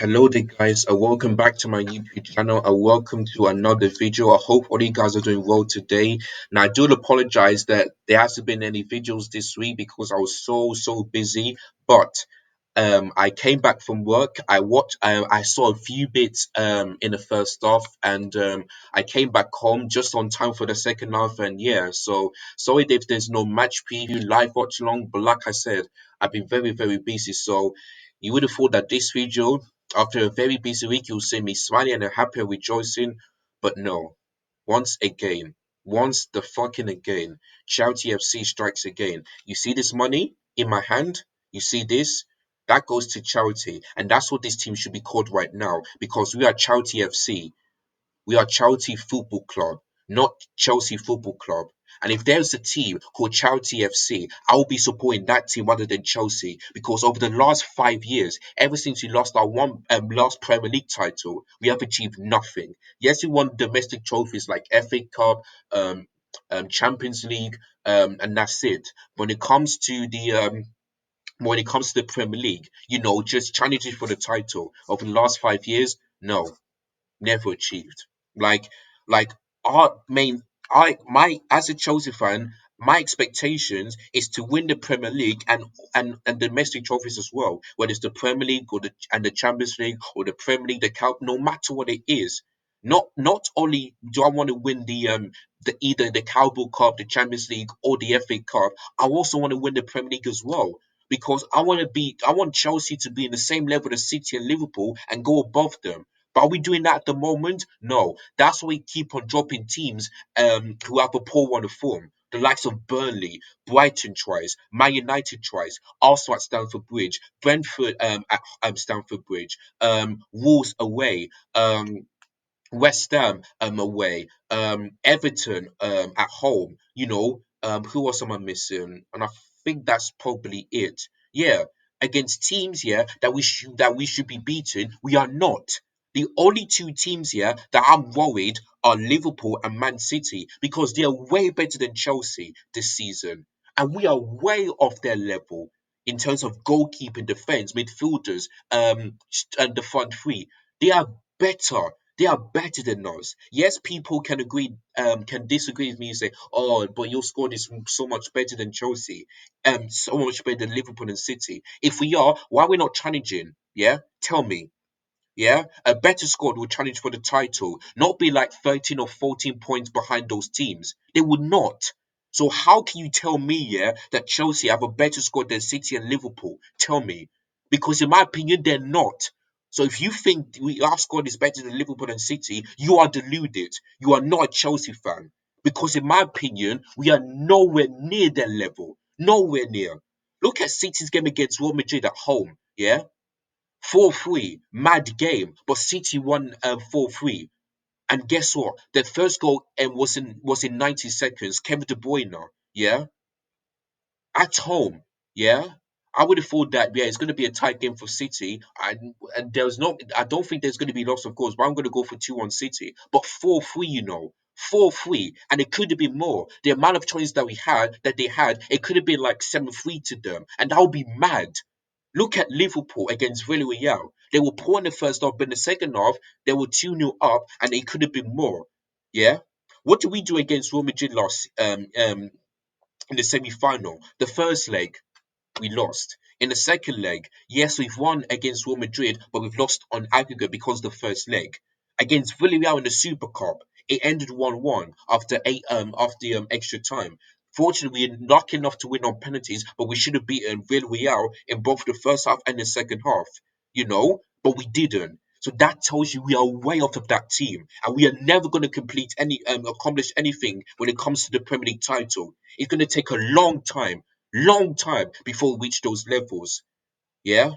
Hello there guys, welcome back to my YouTube channel and welcome to another video. I hope all you guys are doing well today. Now I do apologize that there hasn't been any videos this week because I was so busy, but I came back from work. I saw a few bits in the first half, and I came back home just on time for the second half. And yeah, so sorry if there's no match preview live watch along, but like I said, I've been very busy. So you would have thought that this video, after a very busy week, you'll see me smiling and happy and rejoicing, but no. Once again, once the fucking again, Chelsea FC strikes again. You see this money in my hand? You see this? That goes to charity, and that's what this team should be called right now because we are Chelsea FC. We are Chelsea Football Club, not Chelsea Football Club. And if there's a team called Chelsea FC, I will be supporting that team rather than Chelsea because over the last 5 years, ever since we lost our last Premier League title, we have achieved nothing. Yes, we won domestic trophies like FA Cup, um, Champions League, and that's it. When it comes to the Premier League, just challenging for the title over the last 5 years, no, never achieved. Like, like our main, my as a Chelsea fan, my expectations is to win the Premier League and domestic trophies as well. Whether it's the Premier League or the Champions League or the Premier League, the Cup, no matter what it is. Not only do I want to win the either the Carabao Cup, the Champions League, or the FA Cup, I also want to win the Premier League as well because I want Chelsea to be in the same level as City and Liverpool and go above them. But are we doing that at the moment? No. That's why we keep on dropping teams who have a poor run of form. The likes of Burnley, Brighton twice, Man United twice, Arsenal at Stamford Bridge, Brentford at Stamford Bridge, Wolves away, West Ham away, Everton at home. Who else am I missing? And I think that's probably it. Yeah, against teams here that we should be beating, we are not. The only two teams here that I'm worried are Liverpool and Man City because they are way better than Chelsea this season, and we are way off their level in terms of goalkeeping, defense, midfielders, and the front three. They are better. They are better than us. Yes, people can disagree with me and say, "Oh, but your squad is so much better than Chelsea, so much better than Liverpool and City." If we are, why are we not challenging? Yeah, tell me. Yeah, a better squad will challenge for the title, not be like 13 or 14 points behind those teams. They would not. So how can you tell me, yeah, that Chelsea have a better squad than City and Liverpool? Tell me. Because in my opinion, they're not. So if you think our squad is better than Liverpool and City, you are deluded. You are not a Chelsea fan. Because in my opinion, we are nowhere near their level. Nowhere near. Look at City's game against Real Madrid at home. Yeah, 4-3, mad game, but City won 4-3. And guess what? Their first goal was in 90 seconds. Kevin De Bruyne, yeah, at home, yeah. I would have thought that it's going to be a tight game for City, and I don't think there's going to be lots of goals, but I'm going to go for 2-1 City. But 4-3, 4-3, and it could have been more. The amount of choices that they had, it could have been like 7-3 to them, and that would be mad. Look at Liverpool against Villarreal. They were poor in the first half, but in the second half, they were 2-0 up, and it could have been more. Yeah? What did we do against Real Madrid in the semi final? The first leg, we lost. In the second leg, yes, we've won against Real Madrid, but we've lost on aggregate because of the first leg. Against Villarreal in the Super Cup, it ended 1-1 after extra time. Fortunately, we are lucky enough to win on penalties, but we should have beaten Villarreal in both the first half and the second half. But we didn't. So that tells you we are way off of that team, and we are never going to accomplish anything when it comes to the Premier League title. It's going to take a long time before we reach those levels. Yeah.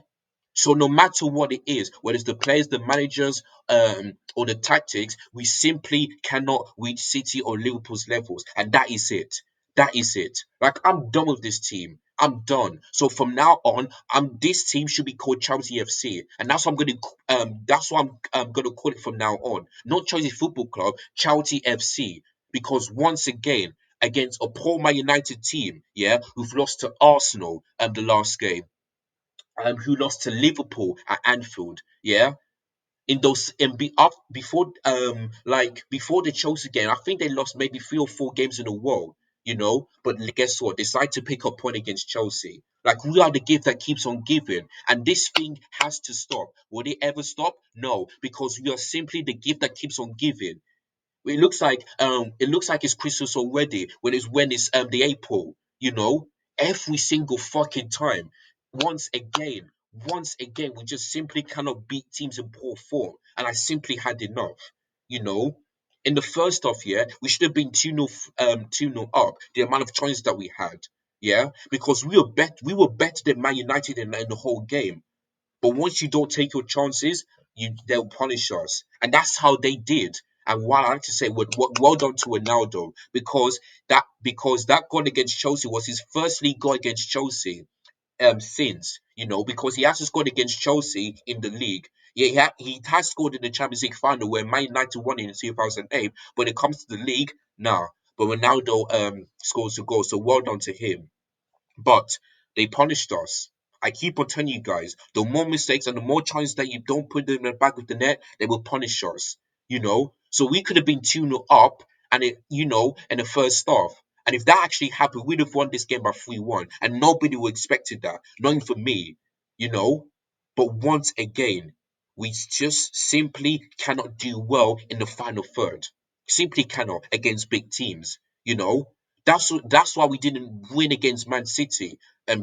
So no matter what it is, whether it's the players, the managers, or the tactics, we simply cannot reach City or Liverpool's levels, and that is it. That is it. Like I'm done with this team. I'm done. So from now on, this team should be called Chelsea FC, and that's what I'm gonna call it from now on. Not Chelsea Football Club, Chelsea FC, because once again, against a poor Man United team, yeah, who've lost to Arsenal the last game. who lost to Liverpool at Anfield. Yeah, in those and be up before the Chelsea game, I think they lost maybe 3 or 4 games in a row, But guess what? They decided to pick up point against Chelsea. Like we are the gift that keeps on giving, and this thing has to stop. Will it ever stop? No, because we are simply the gift that keeps on giving. It looks like it's Christmas already when it's the April, every single fucking time. Once again, once again, we just simply cannot beat teams in poor form, and I simply had enough. You know, in the first half, yeah, we should have been 2-0, 2-0 up. The amount of chances that we had, yeah, because we were better than Man United in the whole game. But once you don't take your chances, they'll punish us, and that's how they did. And what I like to say, well done to Ronaldo, because that goal against Chelsea was his first league goal against Chelsea since, because he hasn't scored against Chelsea in the league. Yeah, he has scored in the Champions League final where Man United won in 2008. But when it comes to the league, nah. But Ronaldo scores a goal, so well done to him. But they punished us. I keep on telling you guys, the more mistakes and the more chances that you don't put them in the back of the net, they will punish us. So we could have been 2-0 up and in the first half. And if that actually happened, we'd have won this game by 3-1. And nobody would expected that. Not even for me, you know. But once again, we just simply cannot do well in the final third. Simply cannot against big teams, you know. That's why we didn't win against Man City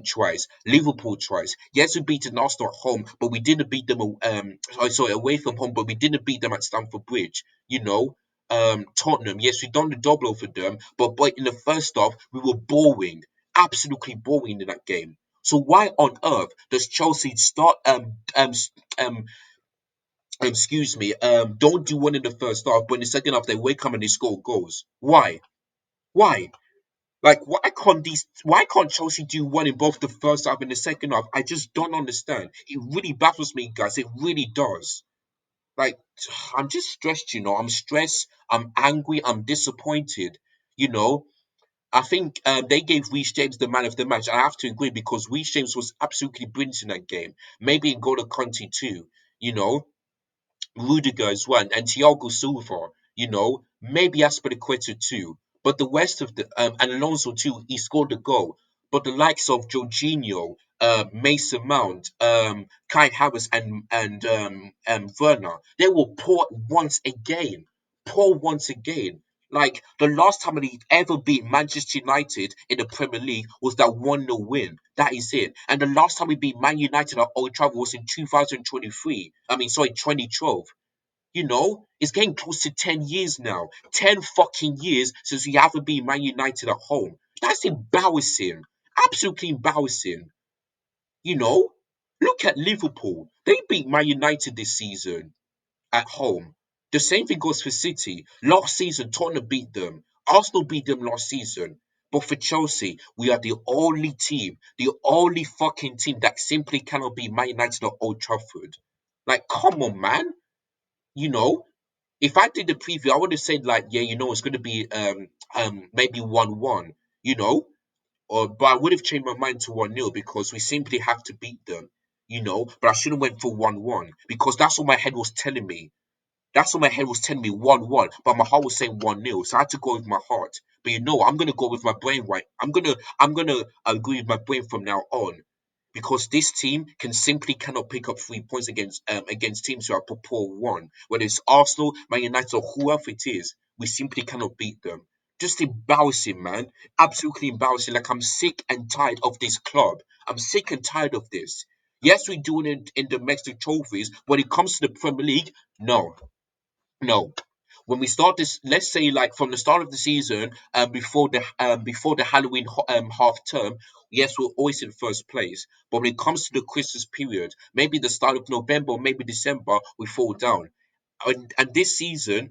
twice, Liverpool twice. Yes, we beat Arsenal at home, but we didn't beat them sorry, away from home, but we didn't beat them at Stamford Bridge. Tottenham, yes, we done the double over them, but in the first half we were boring, absolutely boring in that game. So why on earth does Chelsea start excuse me don't do one in the first half, but in the second half they wake up and they score goals? Why? Why? Like, why can't Chelsea do one in both the first half and the second half? I just don't understand. It really baffles me, guys. It really does. Like, I'm just stressed, I'm stressed, I'm angry, I'm disappointed. You know, I think they gave Reece James the man of the match. I have to agree because Reece James was absolutely brilliant in that game. Maybe in Golo Conte too, you know. Rudiger as well, and Thiago Silva, maybe Aspilicueta too. But the rest of the and Alonso too, he scored a goal. But the likes of Jorginho, Mason Mount, Kai Havertz, and Werner, they were poor once again. Poor once again. Like the last time they ever beat Manchester United in the Premier League was that 1-0 win. That is it. And the last time we beat Man United at Old Trafford was in 2023. I mean, sorry, 2012. It's getting close to 10 years now. 10 fucking years since we haven't beat Man United at home. That's embarrassing. Absolutely embarrassing. You know? Look at Liverpool. They beat Man United this season at home. The same thing goes for City. Last season, Tottenham beat them. Arsenal beat them last season. But for Chelsea, we are the only fucking team that simply cannot beat Man United at Old Trafford. Like, come on, man. You know, if I did the preview, I would have said like, yeah, it's going to be maybe 1-1, you know, but I would have changed my mind to 1-0 because we simply have to beat them, But I should have went for 1-1 because that's what my head was telling me. That's what my head was telling me 1-1, but my heart was saying 1-0. So I had to go with my heart. But I'm gonna go with my brain, right? I'm gonna agree with my brain from now on. Because this team cannot pick up 3 points against teams who are per poor one. Whether it's Arsenal, Man United, or whoever it is, we simply cannot beat them. Just embarrassing, man. Absolutely embarrassing. Like I'm sick and tired of this club. I'm sick and tired of this. Yes, we're doing it in domestic trophies. When it comes to the Premier League, no. No. When we start this, let's say like from the start of the season, before the Halloween half term, yes, we're always in first place. But when it comes to the Christmas period, maybe the start of November, maybe December, we fall down. And this season,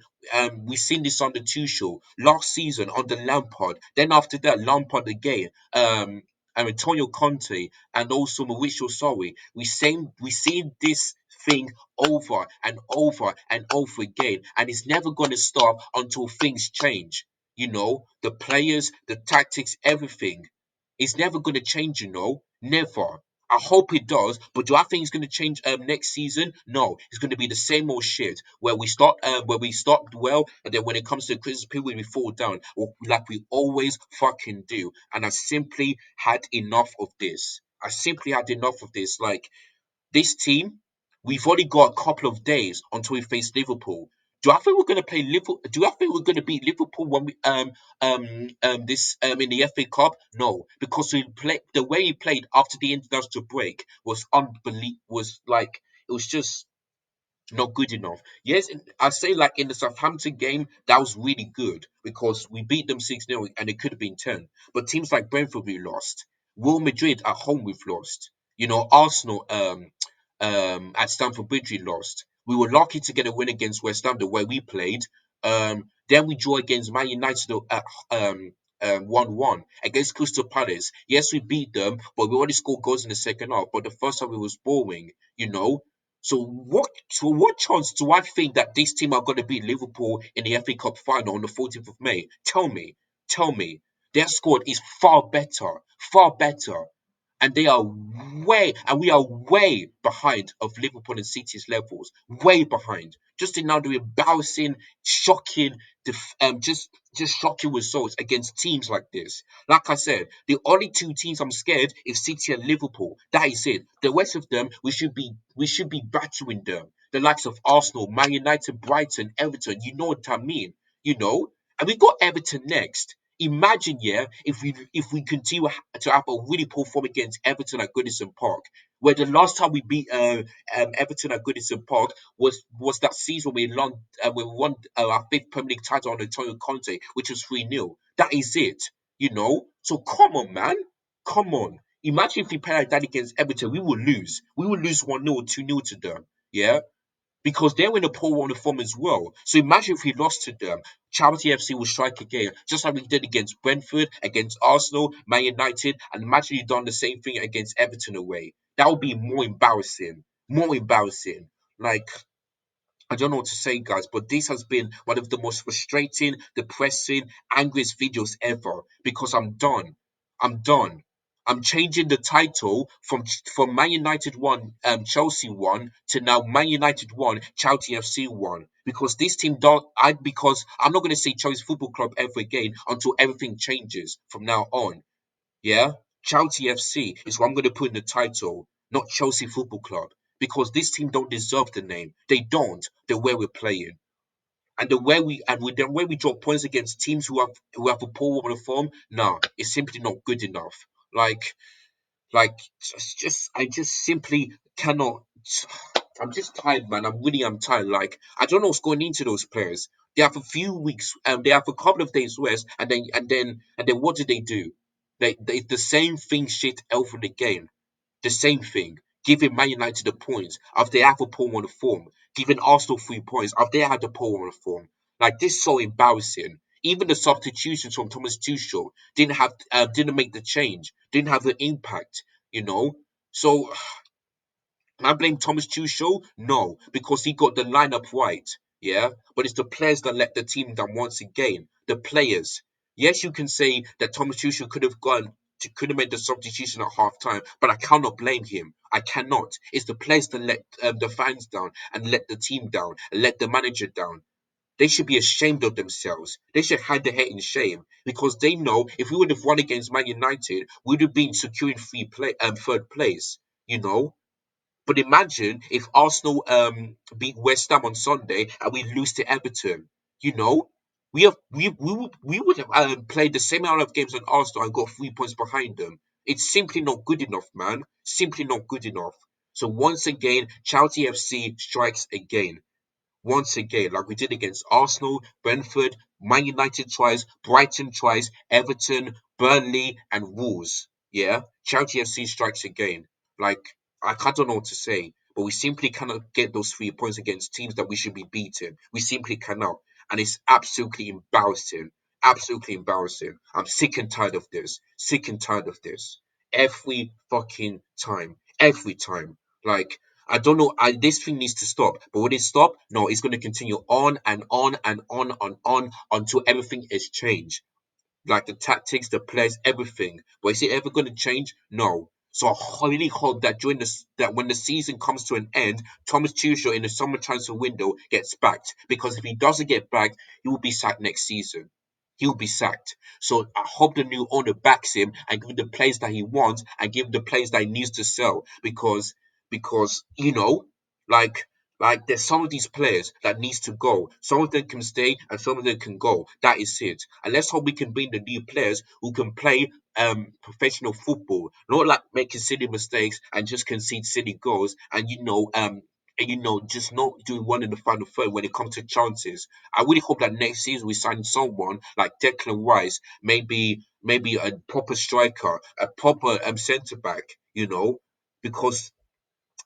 we've seen this on the Tuchel. Last season on the Lampard. Then after that, Lampard again. And Antonio Conte and also Mauricio Sarri. We seen this thing over and over and over again, and it's never going to stop until things change. The players, the tactics, everything. It's never going to change. Never. I hope it does, but do I think it's going to change next season? No, it's going to be the same old shit where we start well, and then when it comes to the Christmas period, we fall down, like we always fucking do. And I simply had enough of this. I simply had enough of this. Like this team, we've only got a couple of days until we face Liverpool. Do I think we're going to play Liverpool? Do I think we're going to beat Liverpool when we this in the FA Cup? No, because we play the way he played after the international break was unbelievable. Was like it was just not good enough. Yes, I say like in the Southampton game, that was really good because we beat them 6-0 and it could have been 10. But teams like Brentford, we lost. Real Madrid at home, we've lost. You know, Arsenal at Stamford Bridge, we lost. We were lucky to get a win against West Ham, the way we played. Then we draw against Man United at 1-1 against Crystal Palace. Yes, we beat them, but we only scored goals in the second half. But the first half, it was boring, you know. So what chance do I think that this team are going to beat Liverpool in the FA Cup final on the 14th of May? Tell me. Their squad is far better, and we are way behind of Liverpool and City's levels, way behind. Just in now the embarrassing, shocking, just shocking results against teams like this. Like I said, the only two teams I'm scared is City and Liverpool. That is it. The rest of them, we should be battering them. The likes of Arsenal, Man United, Brighton, Everton. You know what I mean? You know, and we got Everton next. Imagine, yeah, if we continue to have a really poor form against Everton at Goodison Park, where the last time we beat Everton at Goodison Park was that season we won our fifth Premier League title on Antonio Conte, which was 3-0. That is it, you know. So come on, man, come on. Imagine if we play like that against Everton, we will lose. We will lose 1-0 or 2-0 to them. Yeah, because they're in a poor run of form as well. So imagine if we lost to them. Charity FC will strike again, just like we did against Brentford, against Arsenal, Man United, and imagine you've done the same thing against Everton away. That would be more embarrassing. More embarrassing. Like, I don't know what to say, guys, but this has been one of the most frustrating, depressing, angriest videos ever because I'm done. I'm done. I'm changing the title from Man United 1, Chelsea 1 to now Man United 1, Chelsea FC 1. Because this team don't because I'm not gonna say Chelsea Football Club ever again until everything changes from now on. Yeah, Chelsea FC is what I'm going to put in the title, not Chelsea Football Club, because this team don't deserve the name. They don't. The way we're playing, and the way we drop points against teams who have a poor woman of form, nah, it's simply not good enough. Like like I just simply cannot. I'm just tired, man. I'm tired. Like I don't know what's going into those players. They have a few weeks, they have a couple of days rest, and then what do? They the same thing shit over again. The same thing. Giving Man United the points after they have a poor one of form. Giving Arsenal 3 points after they had a poor one of form. Like this is so embarrassing. Even the substitutions from Thomas Tuchel didn't make the change, didn't have the impact, you know. So can I blame Thomas Tuchel? No, because he got the lineup right. Yeah, but it's the players that let the team down once again. The players. Yes, you can say that Thomas Tuchel could have made the substitution at half time, but I cannot blame him. I cannot. It's the players that let the fans down and let the team down and let the manager down. They should be ashamed of themselves. They should hide their head in shame because they know if we would have won against Man United, we would have been securing third place. You know, but imagine if Arsenal beat West Ham on Sunday and we lose to Everton. You know, we would have played the same amount of games on Arsenal and got 3 points behind them. It's simply not good enough, man. Simply not good enough. So once again, Chelsea FC strikes again once again, like we did against Arsenal, Brentford, Man United twice, Brighton twice, Everton, Burnley, and Wolves. Yeah, Chelsea FC strikes again. Like I don't know what to say, but we simply cannot get those 3 points against teams that we should be beating. We simply cannot, and it's absolutely embarrassing. Absolutely embarrassing. I'm sick and tired of this. Sick and tired of this. Every fucking time. Every time. Like I don't know. This thing needs to stop. But will it stop? No, it's going to continue on and on and on until everything is changed. Like the tactics, the players, everything. But is it ever going to change? No. So I really hope that that when the season comes to an end, Thomas Tuchel in the summer transfer window gets backed. Because if he doesn't get backed, he will be sacked next season. He'll be sacked. So I hope the new owner backs him and give him the players that he wants and give him the players that he needs to sell. Because like there's some of these players that needs to go. Some of them can stay and some of them can go. That is it. And let's hope we can bring the new players who can play professional football, not like making silly mistakes and just concede silly goals and just not doing one in the final third when it comes to chances. I really hope that next season we sign someone like Declan Rice, maybe a proper striker, a proper centre back, because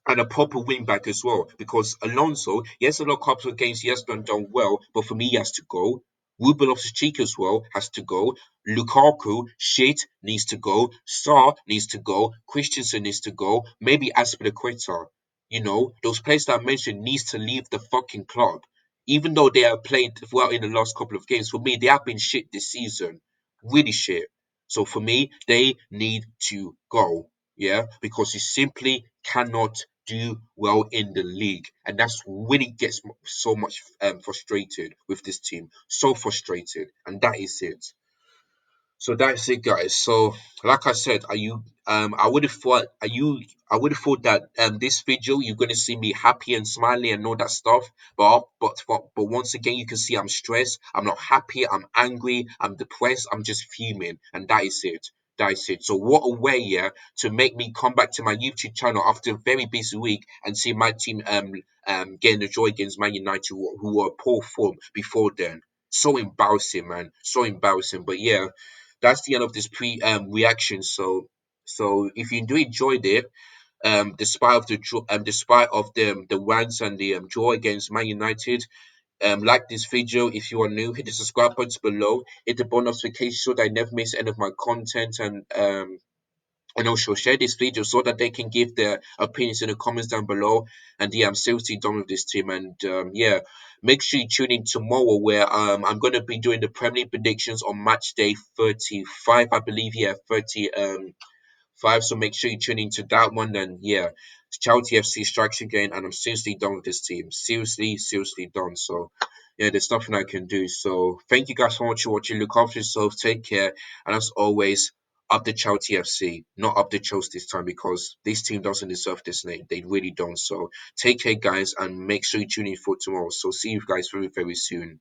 and a proper wing back as well. Because Alonso, yes, a lot of couple of games he has done well, but for me he has to go. Ruben Loftus-Cheek as well has to go. Lukaku, shit, needs to go. Sarr needs to go. Christensen needs to go. Maybe Aspilicueta. Those players that I mentioned needs to leave the fucking club. Even though they have played well in the last couple of games, for me they have been shit this season, really shit. So for me, they need to go. Yeah, because you simply cannot do well in the league, and that's when it gets so much frustrated with this team, so frustrated, and that is it. So that's it, guys. So, like I said, are you? I would have thought, are you? I would have thought that this video you're gonna see me happy and smiling and all that stuff. But once again, you can see I'm stressed. I'm not happy. I'm angry. I'm depressed. I'm just fuming, and that is it. That is it. So what a way, yeah, to make me come back to my YouTube channel after a very busy week and see my team getting the joy against Man United, who were poor form before then. So embarrassing, man. So embarrassing. But yeah, that's the end of this pre reaction. So if you do enjoyed it, despite of the wins and the draw against Man United, like this video. If you are new, hit the subscribe button below, hit the bell notification so that I never miss any of my content, and also share this video so that they can give their opinions in the comments down below. And yeah, I'm seriously done with this team. And yeah, make sure you tune in tomorrow where I'm gonna be doing the Premier League predictions on match day 35, I believe. Yeah, 35. So make sure you tune into that one. And yeah, Chelsea FC strikes again, and I'm seriously done with this team. Seriously, seriously done. So yeah, there's nothing I can do. So thank you guys so much for watching. Look after yourself, take care, and as always, up the Chelsea FC, not up the Chelsea this time because this team doesn't deserve this name. They really don't. So take care, guys, and make sure you tune in for tomorrow. So see you guys very, very soon.